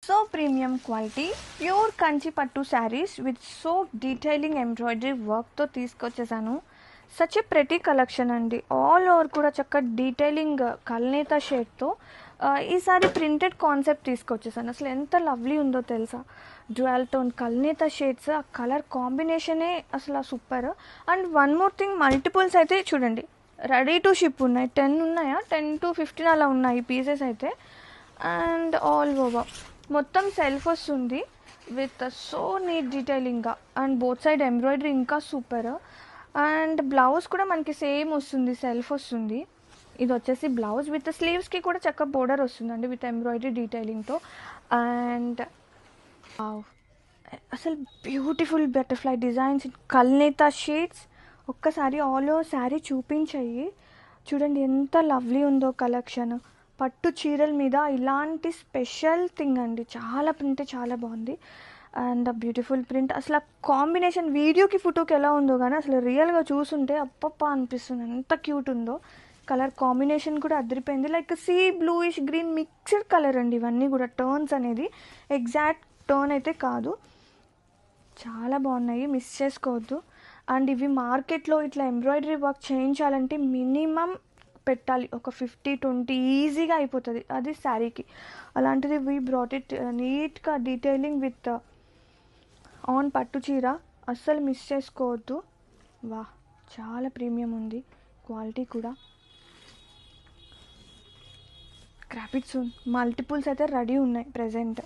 So premium quality pure Kanchi పట్టు saris with so detailing embroidery వర్క్తో తీసుకొచ్చేసాను. సచ్ ఎ ప్రెటీ కలెక్షన్ అండి. ఆల్ ఓవర్ కూడా చక్కగా డీటెయిలింగ్ కల్నేత షేడ్తో ఈసారి ప్రింటెడ్ కాన్సెప్ట్ తీసుకొచ్చేసాను. అసలు ఎంత లవ్లీ ఉందో తెలుసా. డ్యూయల్ టోన్ కల్నేత షేడ్స్, ఆ కలర్ కాంబినేషనే అసలు super. And one more thing, multiples అయితే చూడండి రెడీ టు షిప్ ఉన్నాయి. 10 ఉన్నాయా, 10 to 15 అలా ఉన్నాయి పీసెస్ అయితే. అండ్ ఆల్ ఓవర్ మొత్తం సెల్ఫ్ వస్తుంది విత్ సో నీట్ డీటెయిలింగ్గా. అండ్ బోత్ సైడ్ ఎంబ్రాయిడరీ ఇంకా సూపర్. అండ్ బ్లౌజ్ కూడా మనకి సేమ్ వస్తుంది, సెల్ఫ్ వస్తుంది. ఇది వచ్చేసి బ్లౌజ్ విత్ స్లీవ్స్కి కూడా చక్కగా బోర్డర్ వస్తుందండి విత్ ఎంబ్రాయిడరీ డీటెయిలింగ్తో. అండ్ అసలు బ్యూటిఫుల్ బటర్ఫ్లై డిజైన్స్ ఇన్ కల్నేత షేడ్స్. ఒక్కసారి ఆల్ ఓవర్ శారీ చూపించాయి చూడండి, ఎంత లవ్లీ ఉందో కలెక్షన్. పట్టు చీరల మీద ఇలాంటి స్పెషల్ థింగ్ అండి. చాలా ప్రింట్ చాలా బాగుంది. And beautiful print. అసలు ఆ కాంబినేషన్ వీడియోకి ఫోటోకి ఎలా ఉందో కానీ అసలు రియల్గా చూసుంటే అప్పప్ప అనిపిస్తుంది, ఎంత క్యూట్ ఉందో. కలర్ కాంబినేషన్ కూడా అదిరిపోయింది. Like see bluish green mixed colour అండి ఇవన్నీ కూడా. టర్న్స్ అనేది ఎగ్జాక్ట్ టర్న్ అయితే కాదు. చాలా బాగున్నాయి, మిస్ చేసుకోవద్దు. అండ్ ఇవి మార్కెట్లో ఇట్లా ఎంబ్రాయిడరీ వర్క్ చేయించాలంటే మినిమం పెట్టాలి ఒక 50-20 ఈజీగా అయిపోతుంది అది శారీకి. అలాంటిది వీ బ్రాట్ ఇట్ నీట్గా డీటెయిలింగ్ విత్ ఆన్ పట్టు చీర. అస్సలు మిస్ చేసుకోవద్దు. వా, చాలా ప్రీమియం ఉంది క్వాలిటీ కూడా. గ్రాఫిక్స్ మల్టిపుల్స్ అయితే రెడీ ఉన్నాయి ప్రజెంట్.